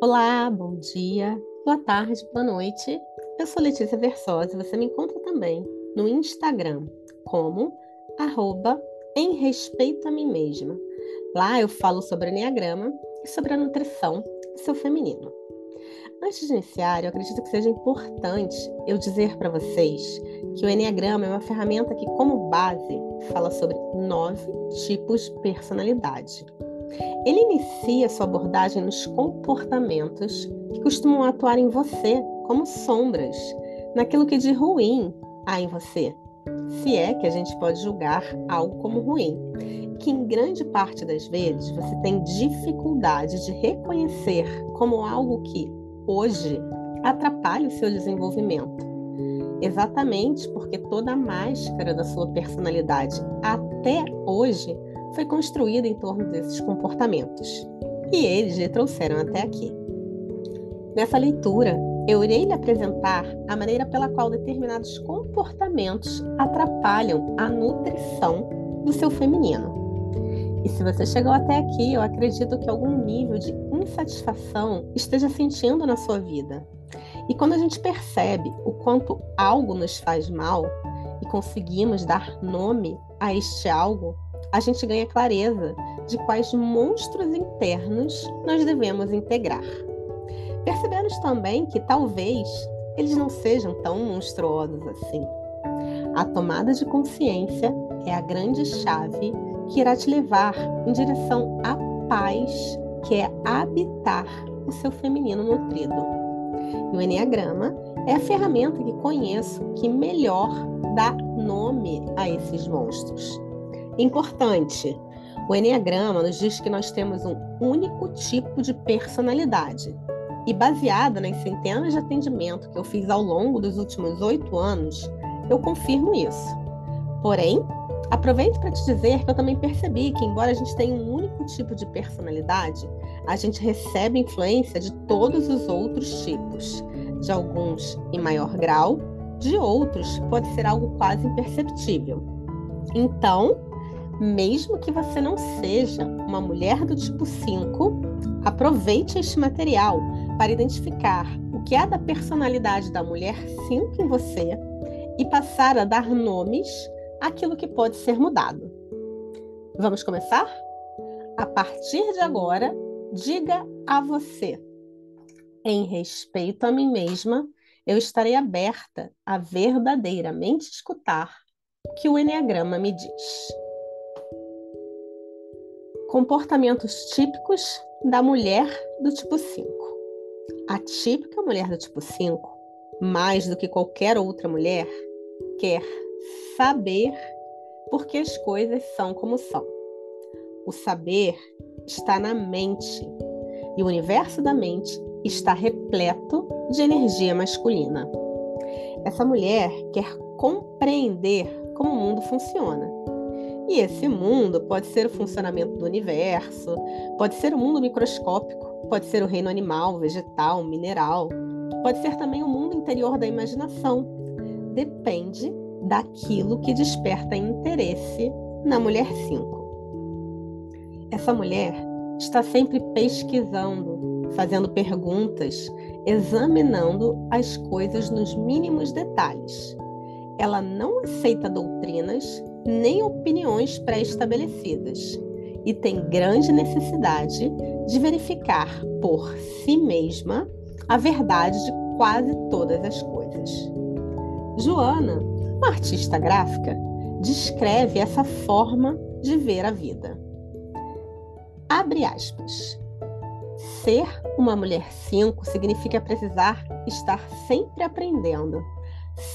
Olá, bom dia, boa tarde, boa noite. Eu sou Letícia Versosa. Você me encontra também no Instagram como arroba em respeito a mim mesma. Lá eu falo sobre o enneagrama e sobre a nutrição e seu feminino. Antes de iniciar, eu acredito que seja importante eu dizer para vocês que o enneagrama é uma ferramenta que, como base, fala sobre 9 tipos de personalidade. Ele inicia sua abordagem nos comportamentos que costumam atuar em você como sombras, naquilo que de ruim há em você, se é que a gente pode julgar algo como ruim, que em grande parte das vezes você tem dificuldade de reconhecer como algo que, hoje, atrapalha o seu desenvolvimento. Exatamente porque toda a máscara da sua personalidade até hoje foi construída em torno desses comportamentos. E eles lhe trouxeram até aqui. Nessa leitura, eu irei lhe apresentar a maneira pela qual determinados comportamentos atrapalham a nutrição do seu feminino. E se você chegou até aqui, eu acredito que algum nível de insatisfação esteja sentindo na sua vida. E quando a gente percebe o quanto algo nos faz mal e conseguimos dar nome a este algo, a gente ganha clareza de quais monstros internos nós devemos integrar. Percebemos também que talvez eles não sejam tão monstruosos assim. A tomada de consciência é a grande chave que irá te levar em direção à paz, que é habitar o seu feminino nutrido. E o enneagrama é a ferramenta que conheço que melhor dá nome a esses monstros. Importante, o enneagrama nos diz que nós temos um único tipo de personalidade. E baseada nas centenas de atendimentos que eu fiz ao longo dos últimos 8 anos, eu confirmo isso. Porém, aproveito para te dizer que eu também percebi que, embora a gente tenha um único tipo de personalidade, a gente recebe influência de todos os outros tipos. De alguns em maior grau, de outros pode ser algo quase imperceptível. Então, mesmo que você não seja uma mulher do tipo 5, aproveite este material para identificar o que é da personalidade da mulher 5 em você e passar a dar nomes àquilo que pode ser mudado. Vamos começar? A partir de agora, diga a você: em respeito a mim mesma, eu estarei aberta a verdadeiramente escutar o que o enneagrama me diz. Comportamentos típicos da mulher do tipo 5. A típica mulher do tipo 5, mais do que qualquer outra mulher, quer saber por que as coisas são como são. O saber está na mente, e o universo da mente está repleto de energia masculina. Essa mulher quer compreender como o mundo funciona. E esse mundo pode ser o funcionamento do universo, pode ser o mundo microscópico, pode ser o reino animal, vegetal, mineral, pode ser também o mundo interior da imaginação. Depende daquilo que desperta interesse na mulher 5. Essa mulher está sempre pesquisando, fazendo perguntas, examinando as coisas nos mínimos detalhes. Ela não aceita doutrinas nem opiniões pré-estabelecidas e tem grande necessidade de verificar por si mesma a verdade de quase todas as coisas. Joana, uma artista gráfica, descreve essa forma de ver a vida. Abre aspas. Ser uma mulher 5 significa precisar estar sempre aprendendo,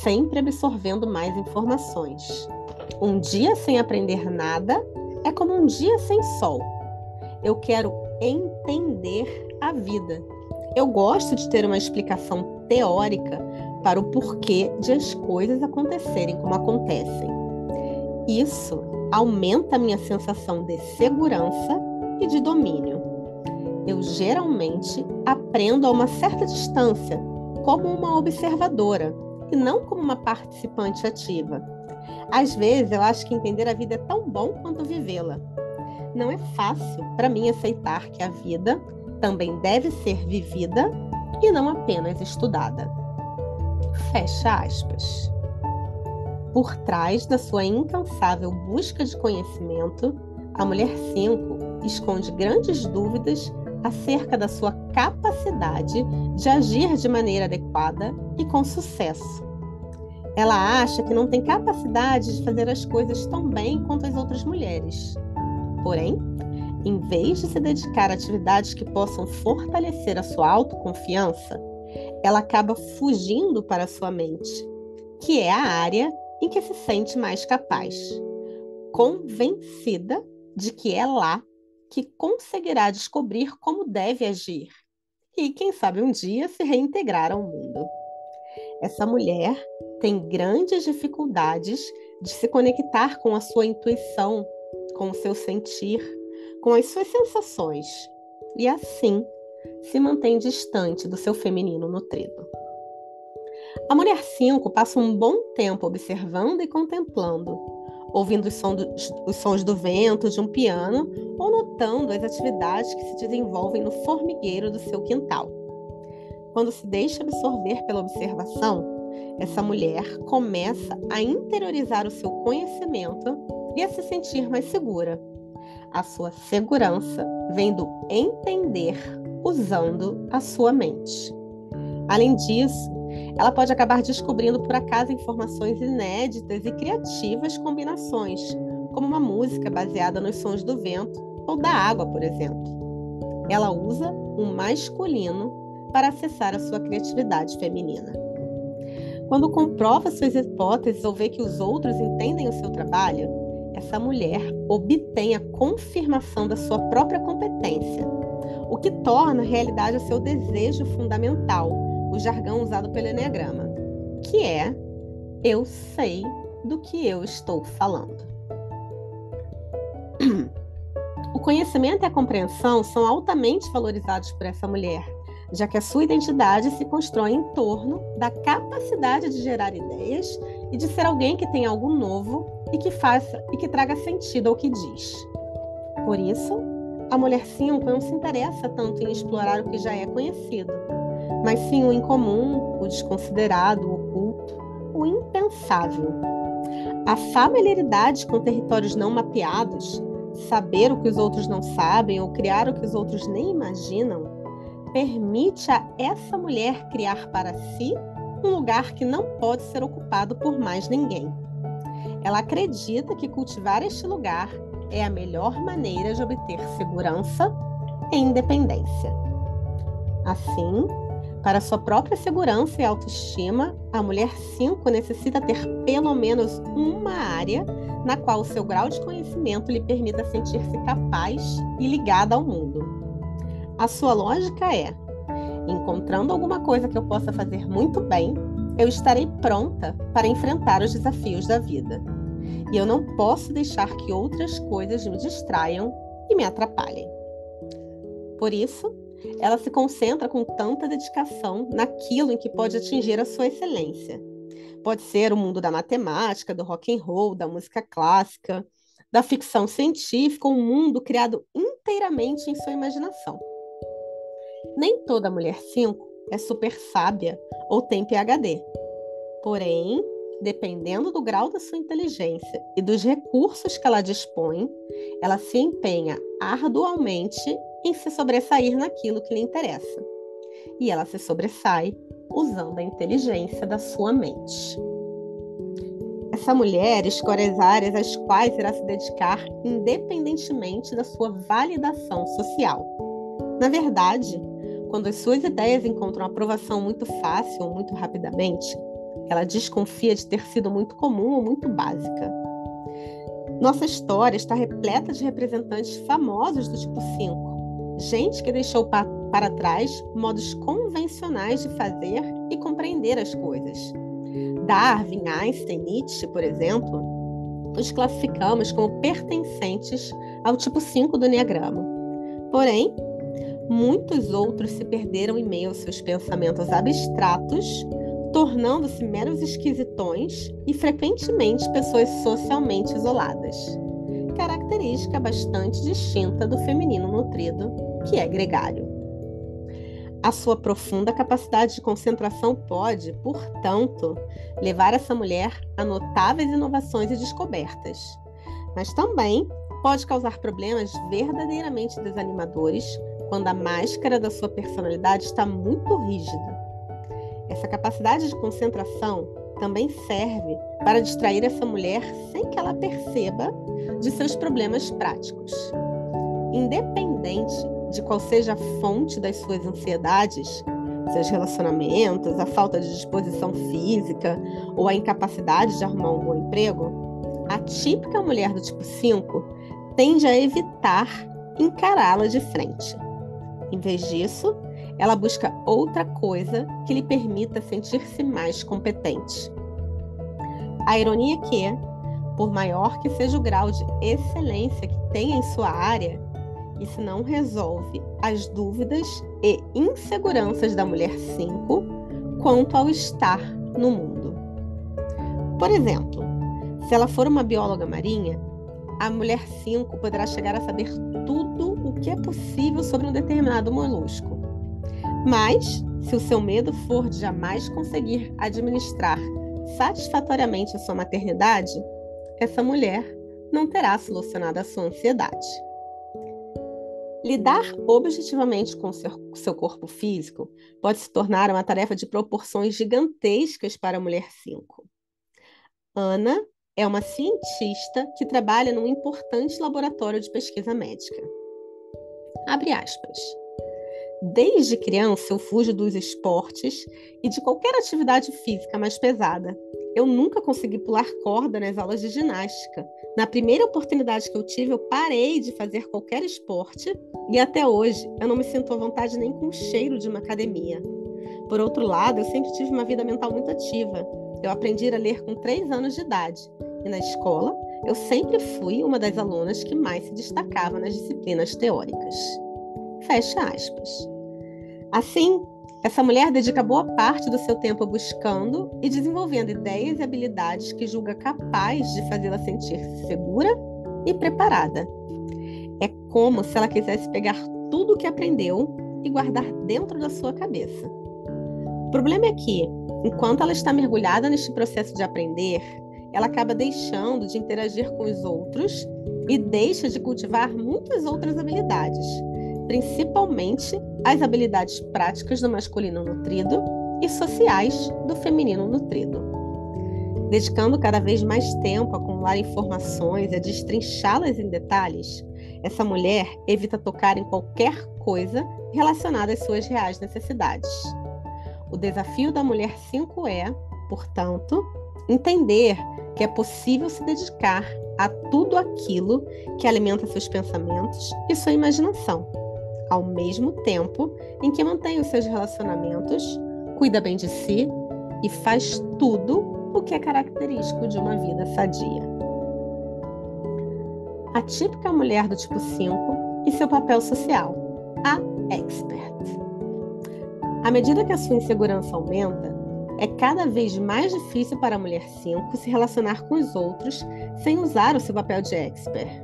sempre absorvendo mais informações. Um dia sem aprender nada é como um dia sem sol. Eu quero entender a vida. Eu gosto de ter uma explicação teórica para o porquê de as coisas acontecerem como acontecem. Isso aumenta a minha sensação de segurança e de domínio. Eu geralmente aprendo a uma certa distância, como uma observadora, e não como uma participante ativa. Às vezes eu acho que entender a vida é tão bom quanto vivê-la. Não é fácil para mim aceitar que a vida também deve ser vivida e não apenas estudada. Fecha aspas. Por trás da sua incansável busca de conhecimento, a mulher 5 esconde grandes dúvidas acerca da sua capacidade de agir de maneira adequada e com sucesso. Ela acha que não tem capacidade de fazer as coisas tão bem quanto as outras mulheres. Porém, em vez de se dedicar a atividades que possam fortalecer a sua autoconfiança, ela acaba fugindo para a sua mente, que é a área em que se sente mais capaz, convencida de que é lá que conseguirá descobrir como deve agir e, quem sabe, um dia se reintegrar ao mundo. Essa mulher tem grandes dificuldades de se conectar com a sua intuição, com o seu sentir, com as suas sensações, e assim se mantém distante do seu feminino nutrido. A mulher 5 passa um bom tempo observando e contemplando, ouvindo os sons do vento de um piano ou notando as atividades que se desenvolvem no formigueiro do seu quintal. Quando se deixa absorver pela observação, essa mulher começa a interiorizar o seu conhecimento e a se sentir mais segura. A sua segurança vem do entender usando a sua mente. Além disso, ela pode acabar descobrindo por acaso informações inéditas e criativas combinações, como uma música baseada nos sons do vento ou da água, por exemplo. Ela usa o masculino para acessar a sua criatividade feminina. Quando comprova suas hipóteses ou vê que os outros entendem o seu trabalho, essa mulher obtém a confirmação da sua própria competência, o que torna realidade o seu desejo fundamental, o jargão usado pelo Eneagrama, que é: eu sei do que eu estou falando. O conhecimento e a compreensão são altamente valorizados por essa mulher, já que a sua identidade se constrói em torno da capacidade de gerar ideias e de ser alguém que tem algo novo e que traga sentido ao que diz. Por isso, a mulher 5 não se interessa tanto em explorar o que já é conhecido, mas sim o incomum, o desconsiderado, o oculto, o impensável. A familiaridade com territórios não mapeados, saber o que os outros não sabem ou criar o que os outros nem imaginam, permite a essa mulher criar para si um lugar que não pode ser ocupado por mais ninguém. Ela acredita que cultivar este lugar é a melhor maneira de obter segurança e independência. Assim, para sua própria segurança e autoestima, a mulher 5 necessita ter pelo menos uma área na qual o seu grau de conhecimento lhe permita sentir-se capaz e ligada ao mundo. A sua lógica é: encontrando alguma coisa que eu possa fazer muito bem, eu estarei pronta para enfrentar os desafios da vida. E eu não posso deixar que outras coisas me distraiam e me atrapalhem. Por isso, ela se concentra com tanta dedicação naquilo em que pode atingir a sua excelência. Pode ser o mundo da matemática, do rock and roll, da música clássica, da ficção científica, um mundo criado inteiramente em sua imaginação. Nem toda mulher 5 é super sábia ou tem PhD. Porém, dependendo do grau da sua inteligência e dos recursos que ela dispõe, ela se empenha arduamente em se sobressair naquilo que lhe interessa. E ela se sobressai usando a inteligência da sua mente. Essa mulher escolhe as áreas às quais irá se dedicar independentemente da sua validação social. Na verdade, quando as suas ideias encontram aprovação muito fácil ou muito rapidamente, ela desconfia de ter sido muito comum ou muito básica. Nossa história está repleta de representantes famosos do tipo 5, gente que deixou para trás modos convencionais de fazer e compreender as coisas. Darwin, Einstein, Nietzsche, por exemplo, os classificamos como pertencentes ao tipo 5 do Eneagrama. Porém, muitos outros se perderam em meio aos seus pensamentos abstratos, tornando-se meros esquisitões e frequentemente pessoas socialmente isoladas. Característica bastante distinta do feminino nutrido, que é gregário. A sua profunda capacidade de concentração pode, portanto, levar essa mulher a notáveis inovações e descobertas, mas também pode causar problemas verdadeiramente desanimadores quando a máscara da sua personalidade está muito rígida. Essa capacidade de concentração também serve para distrair essa mulher sem que ela perceba de seus problemas práticos. Independente de qual seja a fonte das suas ansiedades, seus relacionamentos, a falta de disposição física ou a incapacidade de arrumar um bom emprego, a típica mulher do tipo 5 tende a evitar encará-la de frente. Em vez disso, ela busca outra coisa que lhe permita sentir-se mais competente. A ironia é que, por maior que seja o grau de excelência que tenha em sua área, isso não resolve as dúvidas e inseguranças da mulher 5 quanto ao estar no mundo. Por exemplo, se ela for uma bióloga marinha, a mulher 5 poderá chegar a saber tudo o que é possível sobre um determinado molusco. Mas, se o seu medo for de jamais conseguir administrar satisfatoriamente a sua maternidade, essa mulher não terá solucionado a sua ansiedade. Lidar objetivamente com seu corpo físico pode se tornar uma tarefa de proporções gigantescas para a mulher 5. Ana é uma cientista que trabalha num importante laboratório de pesquisa médica. Abre aspas. Desde criança eu fujo dos esportes e de qualquer atividade física mais pesada. Eu nunca consegui pular corda nas aulas de ginástica. Na primeira oportunidade que eu tive, eu parei de fazer qualquer esporte e até hoje eu não me sinto à vontade nem com o cheiro de uma academia. Por outro lado, eu sempre tive uma vida mental muito ativa. Eu aprendi a ler com 3 anos de idade e na escola eu sempre fui uma das alunas que mais se destacava nas disciplinas teóricas. Fecha aspas. Assim, essa mulher dedica boa parte do seu tempo buscando e desenvolvendo ideias e habilidades que julga capaz de fazê-la sentir-se segura e preparada. É como se ela quisesse pegar tudo o que aprendeu e guardar dentro da sua cabeça. O problema é que, enquanto ela está mergulhada neste processo de aprender, ela acaba deixando de interagir com os outros e deixa de cultivar muitas outras habilidades, principalmente as habilidades práticas do masculino nutrido e sociais do feminino nutrido. Dedicando cada vez mais tempo a acumular informações e a destrinchá-las em detalhes, essa mulher evita tocar em qualquer coisa relacionada às suas reais necessidades. O desafio da mulher 5 é, portanto, entender que é possível se dedicar a tudo aquilo que alimenta seus pensamentos e sua imaginação, ao mesmo tempo em que mantém os seus relacionamentos, cuida bem de si e faz tudo o que é característico de uma vida sadia. A típica mulher do tipo 5 e seu papel social, a expert. À medida que a sua insegurança aumenta, é cada vez mais difícil para a mulher 5 se relacionar com os outros sem usar o seu papel de expert.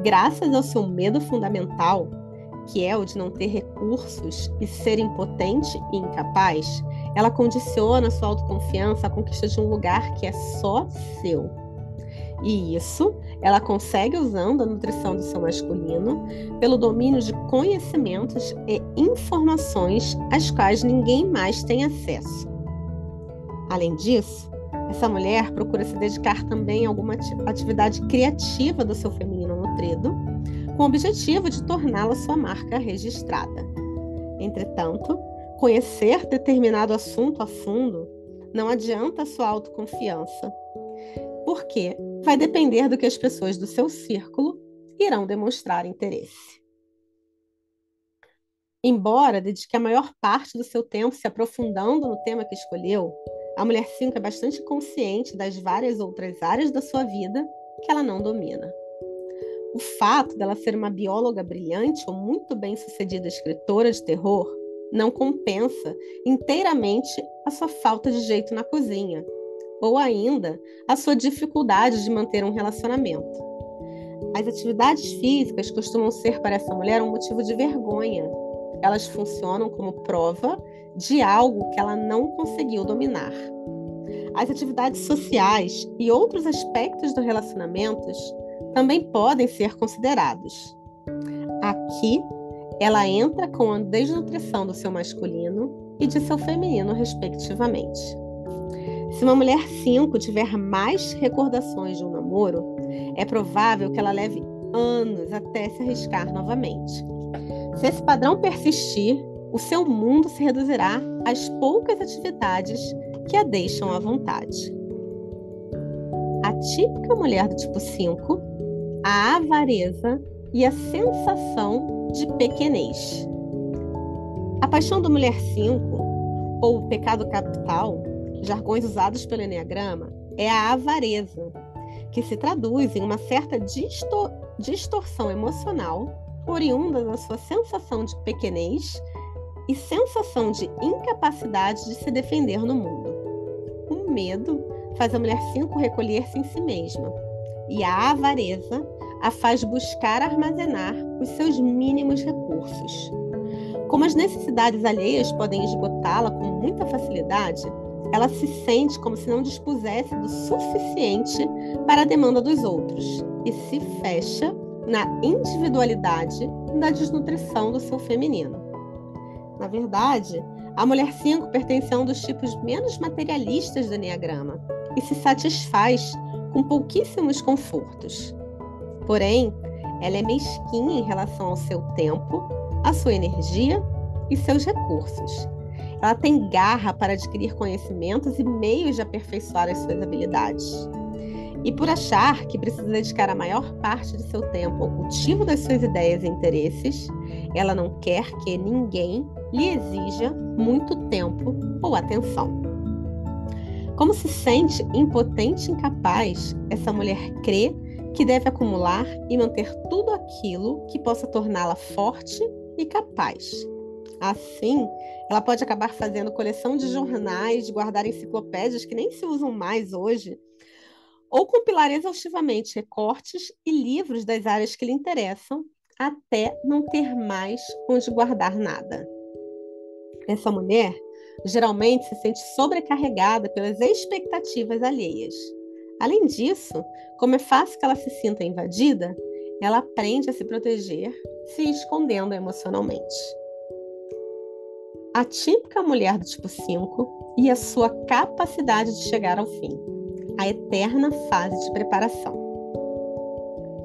Graças ao seu medo fundamental, que é o de não ter recursos e ser impotente e incapaz, ela condiciona sua autoconfiança à conquista de um lugar que é só seu. E isso ela consegue usando a nutrição do seu masculino pelo domínio de conhecimentos e informações às quais ninguém mais tem acesso. Além disso, essa mulher procura se dedicar também a alguma atividade criativa do seu feminino nutrido, com o objetivo de torná-la sua marca registrada. Entretanto, conhecer determinado assunto a fundo não adianta a sua autoconfiança, porque vai depender do que as pessoas do seu círculo irão demonstrar interesse. Embora dedique a maior parte do seu tempo se aprofundando no tema que escolheu, a mulher 5 é bastante consciente das várias outras áreas da sua vida que ela não domina. O fato dela ser uma bióloga brilhante ou muito bem-sucedida escritora de terror não compensa inteiramente a sua falta de jeito na cozinha, ou ainda a sua dificuldade de manter um relacionamento. As atividades físicas costumam ser para essa mulher um motivo de vergonha, elas funcionam como prova de algo que ela não conseguiu dominar. As atividades sociais e outros aspectos do relacionamento também podem ser considerados. Aqui, ela entra com a desnutrição do seu masculino e de seu feminino, respectivamente. Se uma mulher 5 tiver mais recordações de um namoro, é provável que ela leve anos até se arriscar novamente. Se esse padrão persistir, o seu mundo se reduzirá às poucas atividades que a deixam à vontade. A típica mulher do tipo 5, a avareza e a sensação de pequenez. A paixão da mulher 5, ou o pecado capital, jargões usados pelo Eneagrama, é a avareza, que se traduz em uma certa distorção emocional oriunda da sua sensação de pequenez e sensação de incapacidade de se defender no mundo. O medo faz a mulher 5 recolher-se em si mesma, e a avareza a faz buscar armazenar os seus mínimos recursos. Como as necessidades alheias podem esgotá-la com muita facilidade, ela se sente como se não dispusesse do suficiente para a demanda dos outros e se fecha na individualidade da desnutrição do seu feminino. Na verdade, a mulher 5 pertence a um dos tipos menos materialistas do Eneagrama e se satisfaz com pouquíssimos confortos. Porém, ela é mesquinha em relação ao seu tempo, à sua energia e seus recursos. Ela tem garra para adquirir conhecimentos e meios de aperfeiçoar as suas habilidades. E por achar que precisa dedicar a maior parte de seu tempo ao cultivo das suas ideias e interesses, ela não quer que ninguém lhe exija muito tempo ou atenção. Como se sente impotente e incapaz, essa mulher crê que deve acumular e manter tudo aquilo que possa torná-la forte e capaz. Assim, ela pode acabar fazendo coleção de jornais, de guardar enciclopédias que nem se usam mais hoje, ou compilar exaustivamente recortes e livros das áreas que lhe interessam, até não ter mais onde guardar nada. Essa mulher geralmente se sente sobrecarregada pelas expectativas alheias. Além disso, como é fácil que ela se sinta invadida, ela aprende a se proteger, se escondendo emocionalmente. A típica mulher do tipo 5 e a sua capacidade de chegar ao fim. A eterna fase de preparação.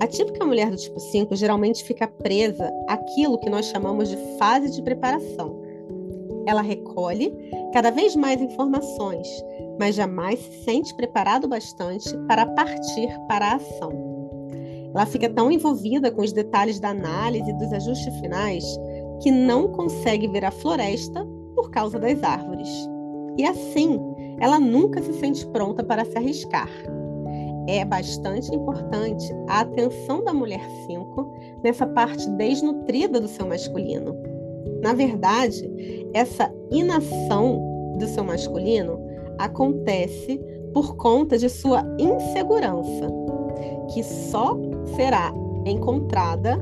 A típica mulher do tipo 5 geralmente fica presa àquilo que nós chamamos de fase de preparação. Ela recolhe cada vez mais informações, mas jamais se sente preparado bastante para partir para a ação. Ela fica tão envolvida com os detalhes da análise e dos ajustes finais que não consegue ver a floresta por causa das árvores. E assim, ela nunca se sente pronta para se arriscar. É bastante importante a atenção da mulher 5 nessa parte desnutrida do seu masculino. Na verdade, essa inação do seu masculino acontece por conta de sua insegurança, que só será encontrada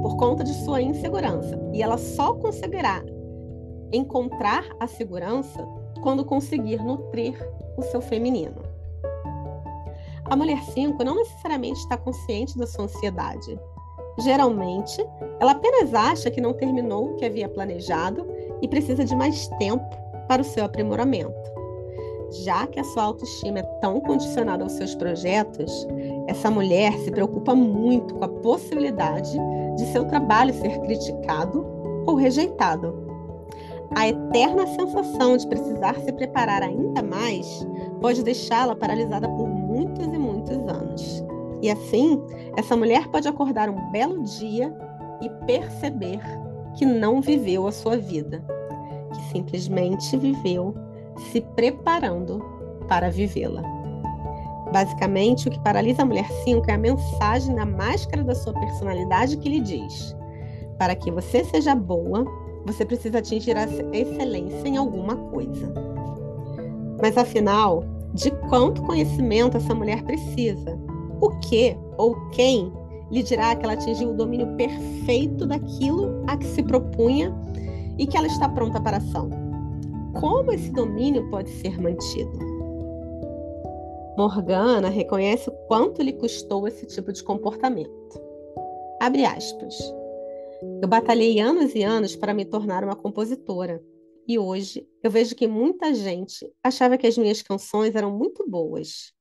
por conta de sua insegurança. E ela só conseguirá encontrar a segurança quando conseguir nutrir o seu feminino. A mulher 5 não necessariamente está consciente da sua ansiedade. Geralmente, ela apenas acha que não terminou o que havia planejado e precisa de mais tempo para o seu aprimoramento. Já que a sua autoestima é tão condicionada aos seus projetos, essa mulher se preocupa muito com a possibilidade de seu trabalho ser criticado ou rejeitado. A eterna sensação de precisar se preparar ainda mais pode deixá-la paralisada por muitos e muitos anos. E assim, essa mulher pode acordar um belo dia e perceber que não viveu a sua vida, que simplesmente viveu se preparando para vivê-la. Basicamente, o que paralisa a mulher 5 é a mensagem da máscara da sua personalidade que lhe diz: para que você seja boa, você precisa atingir a excelência em alguma coisa. Mas afinal, de quanto conhecimento essa mulher precisa? O que ou quem lhe dirá que ela atingiu o domínio perfeito daquilo a que se propunha e que ela está pronta para a ação. Como esse domínio pode ser mantido? Morgana reconhece o quanto lhe custou esse tipo de comportamento. Abre aspas. Eu batalhei anos e anos para me tornar uma compositora. E hoje eu vejo que muita gente achava que as minhas canções eram muito boas.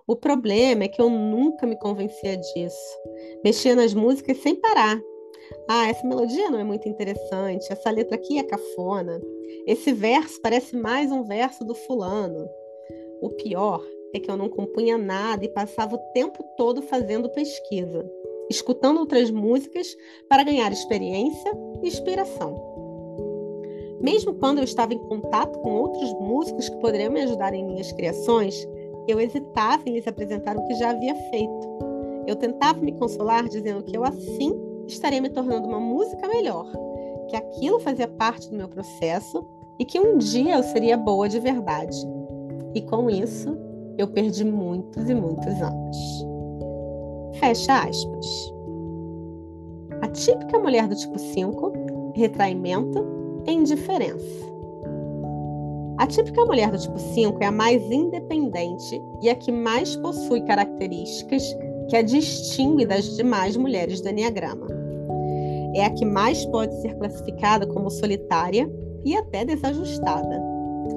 O problema é que eu nunca me convencia disso. Mexia nas músicas sem parar. Ah, essa melodia não é muito interessante, essa letra aqui é cafona. Esse verso parece mais um verso do fulano. O pior é que eu não compunha nada e passava o tempo todo fazendo pesquisa, escutando outras músicas para ganhar experiência e inspiração. Mesmo quando eu estava em contato com outros músicos que poderiam me ajudar em minhas criações, eu hesitava em lhes apresentar o que já havia feito. Eu tentava me consolar dizendo que eu assim estaria me tornando uma música melhor, que aquilo fazia parte do meu processo e que um dia eu seria boa de verdade. E com isso, eu perdi muitos e muitos anos. Fecha aspas. A típica mulher do tipo 5, retraimento e indiferença. A típica mulher do tipo 5 é a mais independente e a que mais possui características que a distingue das demais mulheres do Eneagrama. É a que mais pode ser classificada como solitária e até desajustada.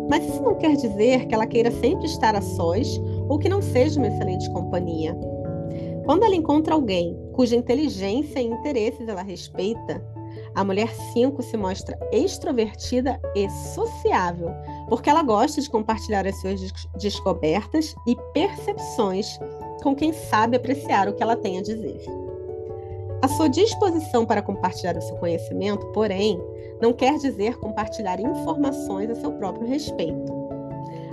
Mas isso não quer dizer que ela queira sempre estar a sós ou que não seja uma excelente companhia. Quando ela encontra alguém cuja inteligência e interesses ela respeita, a mulher 5 se mostra extrovertida e sociável, porque ela gosta de compartilhar as suas descobertas e percepções com quem sabe apreciar o que ela tem a dizer. A sua disposição para compartilhar o seu conhecimento, porém, não quer dizer compartilhar informações a seu próprio respeito.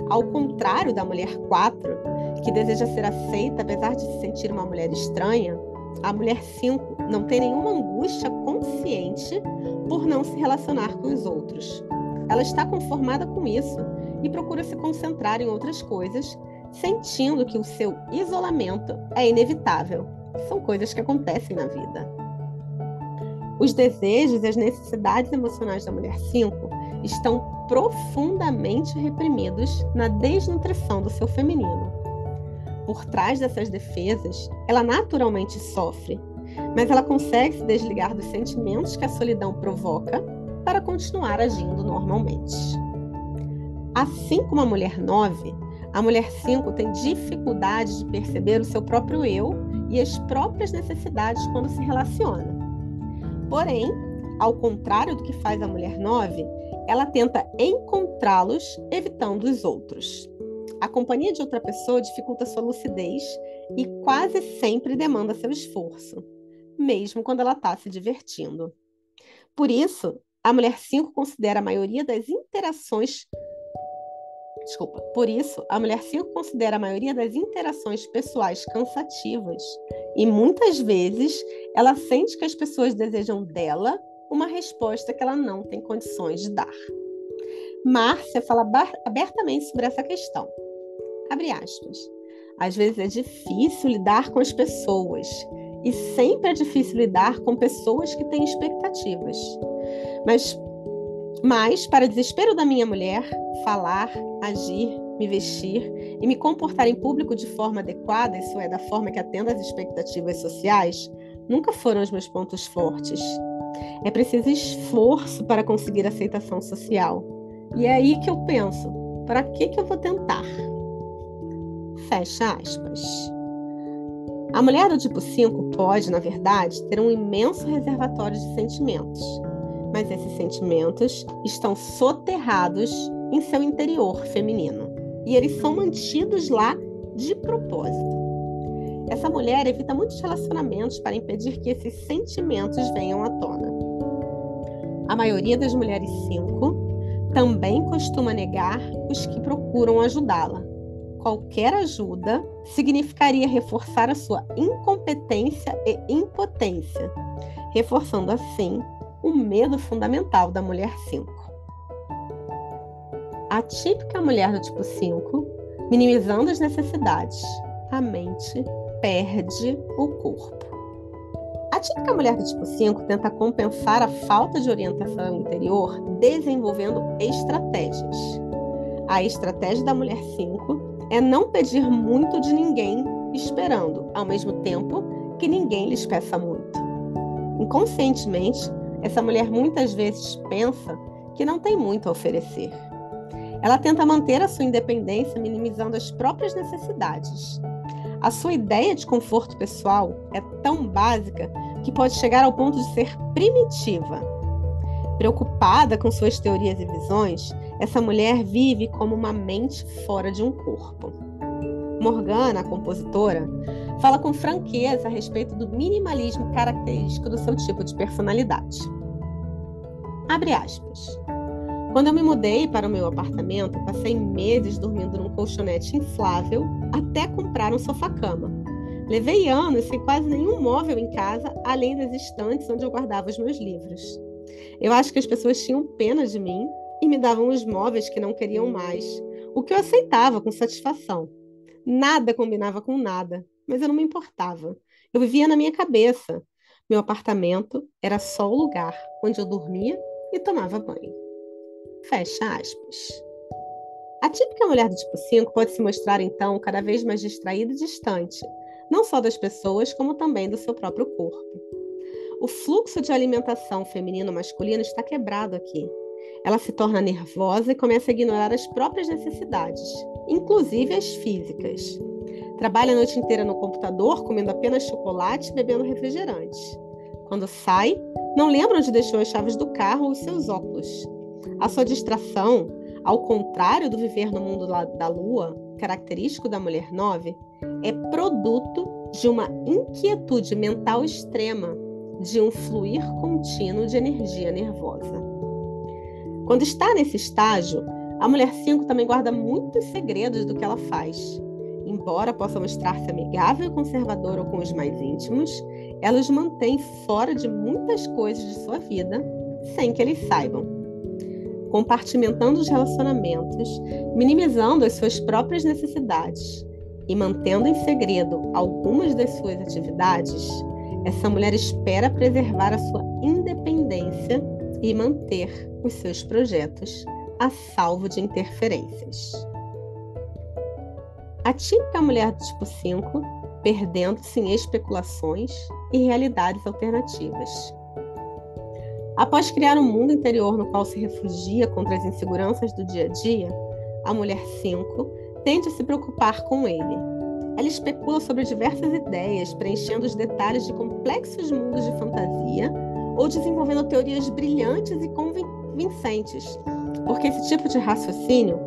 Ao contrário da mulher 4, que deseja ser aceita apesar de se sentir uma mulher estranha, a mulher 5 não tem nenhuma angústia consciente por não se relacionar com os outros. Ela está conformada com isso e procura se concentrar em outras coisas, sentindo que o seu isolamento é inevitável. São coisas que acontecem na vida. Os desejos e as necessidades emocionais da mulher 5 estão profundamente reprimidos na desnutrição do seu feminino. Por trás dessas defesas, ela naturalmente sofre, mas ela consegue se desligar dos sentimentos que a solidão provoca para continuar agindo normalmente. Assim como a mulher 9, a mulher 5 tem dificuldade de perceber o seu próprio eu e as próprias necessidades quando se relaciona. Porém, ao contrário do que faz a mulher 9, ela tenta encontrá-los evitando os outros. A companhia de outra pessoa dificulta sua lucidez e quase sempre demanda seu esforço, mesmo quando ela está se divertindo. Por isso, a mulher 5 considera a maioria das interações pessoais cansativas e muitas vezes ela sente que as pessoas desejam dela uma resposta que ela não tem condições de dar. Márcia fala abertamente sobre essa questão. Abre aspas. Às vezes é difícil lidar com as pessoas e sempre é difícil lidar com pessoas que têm expectativas. Mas, para desespero da minha mulher, falar, agir, me vestir e me comportar em público de forma adequada, isso é, da forma que atenda às expectativas sociais, nunca foram os meus pontos fortes. É preciso esforço para conseguir aceitação social. E é aí que eu penso, para que eu vou tentar? Fecha aspas. A mulher do tipo 5 pode, na verdade, ter um imenso reservatório de sentimentos, mas esses sentimentos estão soterrados em seu interior feminino e eles são mantidos lá de propósito. Essa mulher evita muitos relacionamentos para impedir que esses sentimentos venham à tona. A maioria das mulheres 5 também costuma negar os que procuram ajudá-la. Qualquer ajuda significaria reforçar a sua incompetência e impotência, reforçando assim o medo fundamental da mulher 5. A típica mulher do tipo 5, minimizando as necessidades, a mente perde o corpo. A típica mulher do tipo 5 tenta compensar a falta de orientação interior desenvolvendo estratégias. A estratégia da mulher 5 é não pedir muito de ninguém, esperando, ao mesmo tempo, que ninguém lhes peça muito. Inconscientemente, essa mulher muitas vezes pensa que não tem muito a oferecer. Ela tenta manter a sua independência minimizando as próprias necessidades. A sua ideia de conforto pessoal é tão básica que pode chegar ao ponto de ser primitiva. Preocupada com suas teorias e visões, essa mulher vive como uma mente fora de um corpo. Morgana, a compositora, fala com franqueza a respeito do minimalismo característico do seu tipo de personalidade. Abre aspas. Quando eu me mudei para o meu apartamento, passei meses dormindo num colchonete inflável até comprar um sofá-cama. Levei anos sem quase nenhum móvel em casa, além das estantes onde eu guardava os meus livros. Eu acho que as pessoas tinham pena de mim e me davam os móveis que não queriam mais, o que eu aceitava com satisfação. Nada combinava com nada, mas eu não me importava. Eu vivia na minha cabeça. Meu apartamento era só o lugar onde eu dormia e tomava banho. Fecha aspas. A típica mulher do tipo 5 pode se mostrar, então, cada vez mais distraída e distante, não só das pessoas, como também do seu próprio corpo. O fluxo de alimentação feminino-masculino está quebrado aqui. Ela se torna nervosa e começa a ignorar as próprias necessidades, inclusive as físicas. Trabalha a noite inteira no computador, comendo apenas chocolate e bebendo refrigerante. Quando sai, não lembra onde deixou as chaves do carro ou os seus óculos. A sua distração, ao contrário do viver no mundo da lua, característico da mulher 9, é produto de uma inquietude mental extrema, de um fluir contínuo de energia nervosa. Quando está nesse estágio, a mulher 5 também guarda muitos segredos do que ela faz. Embora possa mostrar-se amigável e conservadora com os mais íntimos, ela os mantém fora de muitas coisas de sua vida, sem que eles saibam. Compartimentando os relacionamentos, minimizando as suas próprias necessidades e mantendo em segredo algumas das suas atividades, essa mulher espera preservar a sua independência e manter os seus projetos a salvo de interferências. A típica mulher do tipo 5, perdendo-se em especulações e realidades alternativas. Após criar um mundo interior no qual se refugia contra as inseguranças do dia a dia, a mulher 5 tende a se preocupar com ele. Ela especula sobre diversas ideias, preenchendo os detalhes de complexos mundos de fantasia ou desenvolvendo teorias brilhantes e convincentes, porque esse tipo de raciocínio,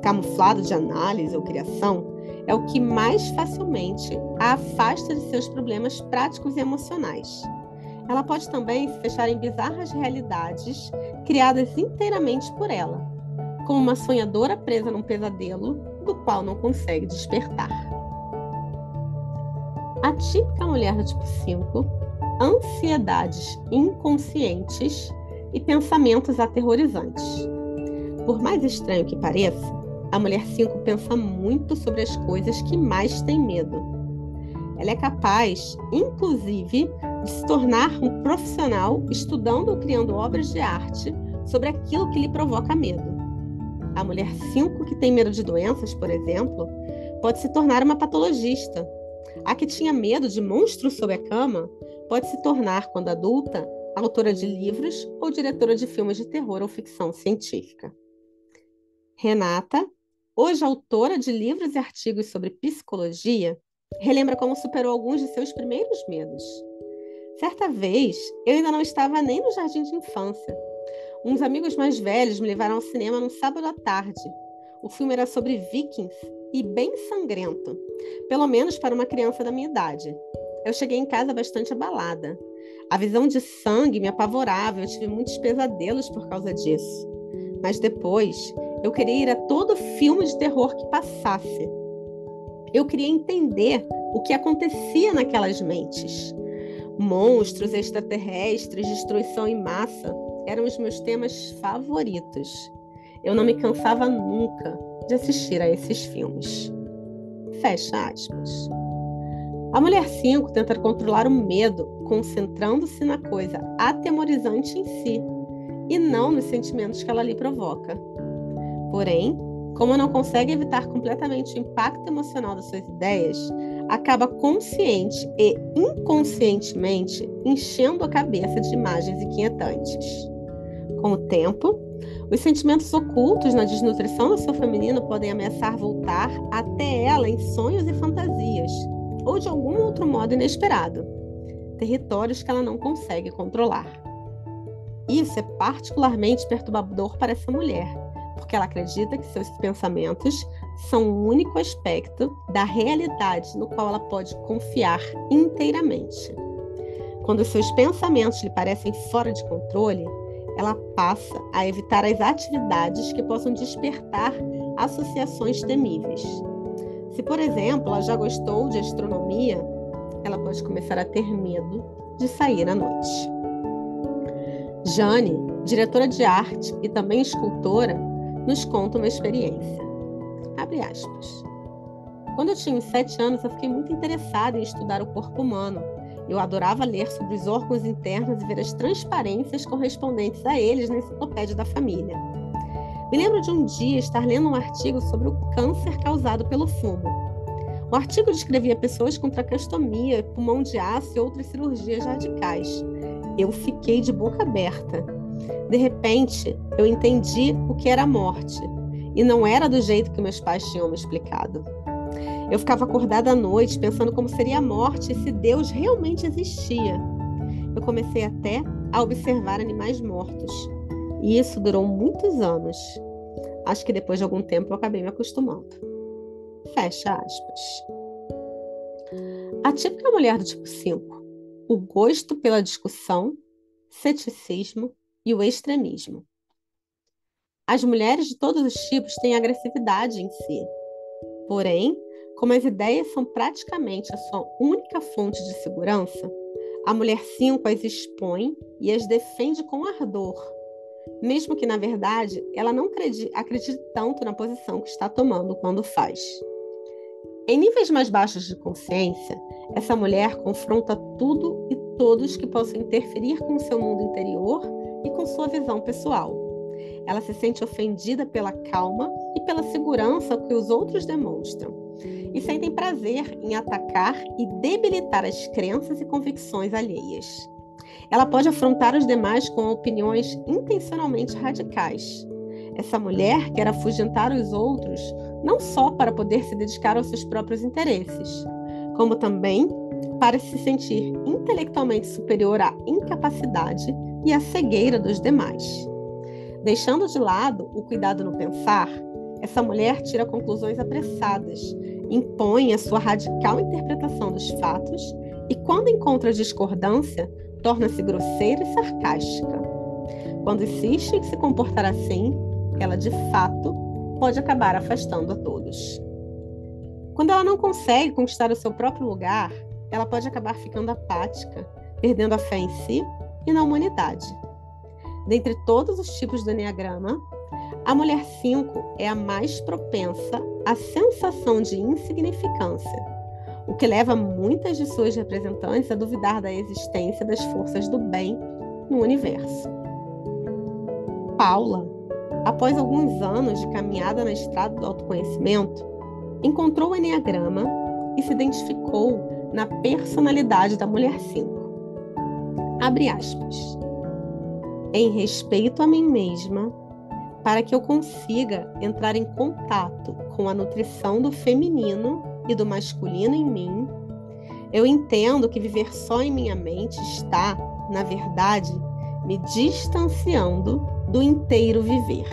camuflado de análise ou criação, é o que mais facilmente a afasta de seus problemas práticos e emocionais. Ela pode também se fechar em bizarras realidades criadas inteiramente por ela, como uma sonhadora presa num pesadelo do qual não consegue despertar. A típica mulher do tipo 5, ansiedades inconscientes e pensamentos aterrorizantes. Por mais estranho que pareça, a mulher 5 pensa muito sobre as coisas que mais tem medo. Ela é capaz, inclusive, de se tornar um profissional estudando ou criando obras de arte sobre aquilo que lhe provoca medo. A mulher 5 que tem medo de doenças, por exemplo, pode se tornar uma patologista. A que tinha medo de monstros sob a cama pode se tornar, quando adulta, autora de livros ou diretora de filmes de terror ou ficção científica. Renata, hoje autora de livros e artigos sobre psicologia, relembra como superou alguns de seus primeiros medos. Certa vez, eu ainda não estava nem no jardim de infância. Uns amigos mais velhos me levaram ao cinema num sábado à tarde. O filme era sobre vikings e bem sangrento, pelo menos para uma criança da minha idade. Eu cheguei em casa bastante abalada. A visão de sangue me apavorava, eu tive muitos pesadelos por causa disso. Mas depois, eu queria ir a todo filme de terror que passasse. Eu queria entender o que acontecia naquelas mentes. Monstros, extraterrestres, destruição em massa eram os meus temas favoritos. Eu não me cansava nunca de assistir a esses filmes. Fecha aspas. A mulher 5 tenta controlar o medo, concentrando-se na coisa atemorizante em si e não nos sentimentos que ela lhe provoca. Porém, como não consegue evitar completamente o impacto emocional das suas ideias, acaba consciente e inconscientemente enchendo a cabeça de imagens inquietantes. Com o tempo, os sentimentos ocultos na desnutrição do seu feminino podem ameaçar voltar até ela em sonhos e fantasias, ou de algum outro modo inesperado, territórios que ela não consegue controlar. Isso é particularmente perturbador para essa mulher, porque ela acredita que seus pensamentos são o único aspecto da realidade no qual ela pode confiar inteiramente. Quando seus pensamentos lhe parecem fora de controle, ela passa a evitar as atividades que possam despertar associações temíveis. Se, por exemplo, ela já gostou de astronomia, ela pode começar a ter medo de sair à noite. Jane, diretora de arte e também escultora, nos conta uma experiência. Abre aspas. Quando eu tinha uns 7 anos, eu fiquei muito interessada em estudar o corpo humano. Eu adorava ler sobre os órgãos internos e ver as transparências correspondentes a eles na enciclopédia da família. Me lembro de um dia estar lendo um artigo sobre o câncer causado pelo fumo. O artigo descrevia pessoas com traqueostomia, pulmão de aço e outras cirurgias radicais. Eu fiquei de boca aberta. De repente, eu entendi o que era a morte, e não era do jeito que meus pais tinham me explicado. Eu ficava acordada à noite pensando como seria a morte e se Deus realmente existia. Eu comecei até a observar animais mortos, e isso durou muitos anos. Acho que depois de algum tempo eu acabei me acostumando. Fecha aspas. A típica mulher do tipo 5, o gosto pela discussão, ceticismo e o extremismo. As mulheres de todos os tipos têm agressividade em si. Porém, como as ideias são praticamente a sua única fonte de segurança, a mulher 5 as expõe e as defende com ardor, mesmo que, na verdade, ela não acredite tanto na posição que está tomando quando faz. Em níveis mais baixos de consciência, essa mulher confronta tudo e todos que possam interferir com o seu mundo interior e com sua visão pessoal. Ela se sente ofendida pela calma e pela segurança que os outros demonstram, e sentem prazer em atacar e debilitar as crenças e convicções alheias. Ela pode afrontar os demais com opiniões intencionalmente radicais. Essa mulher quer afugentar os outros não só para poder se dedicar aos seus próprios interesses, como também para se sentir intelectualmente superior à incapacidade e à cegueira dos demais. Deixando de lado o cuidado no pensar, essa mulher tira conclusões apressadas, impõe a sua radical interpretação dos fatos e, quando encontra discordância, torna-se grosseira e sarcástica. Quando insiste em se comportar assim, ela de fato pode acabar afastando a todos. Quando ela não consegue conquistar o seu próprio lugar, ela pode acabar ficando apática, perdendo a fé em si e na humanidade. Dentre todos os tipos do Eneagrama, a mulher 5 é a mais propensa à sensação de insignificância, o que leva muitas de suas representantes a duvidar da existência das forças do bem no universo. Paula, após alguns anos de caminhada na estrada do autoconhecimento, encontrou o Eneagrama e se identificou na personalidade da mulher 5. Abre aspas. Em respeito a mim mesma, para que eu consiga entrar em contato com a nutrição do feminino e do masculino em mim, eu entendo que viver só em minha mente está, na verdade, me distanciando do inteiro viver.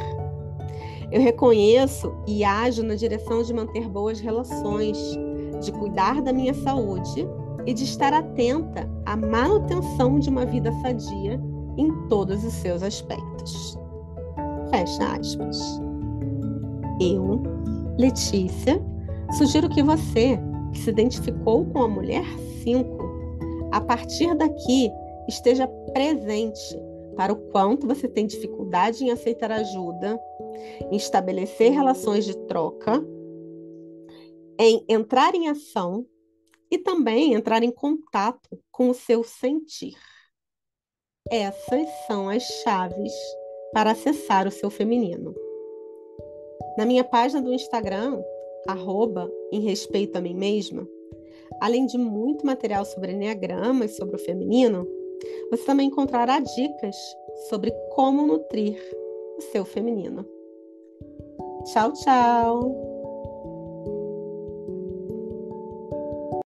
Eu reconheço e ajo na direção de manter boas relações, de cuidar da minha saúde e de estar atenta à manutenção de uma vida sadia em todos os seus aspectos. Fecha aspas. Eu, Letícia, sugiro que você, que se identificou com a mulher 5, a partir daqui esteja presente para o quanto você tem dificuldade em aceitar ajuda, em estabelecer relações de troca, em entrar em ação e também entrar em contato com o seu sentir. Essas são as chaves para acessar o seu feminino. Na minha página do Instagram, @em respeito a mim mesma, além de muito material sobre enneagrama e sobre o feminino, você também encontrará dicas sobre como nutrir o seu feminino. Tchau, tchau!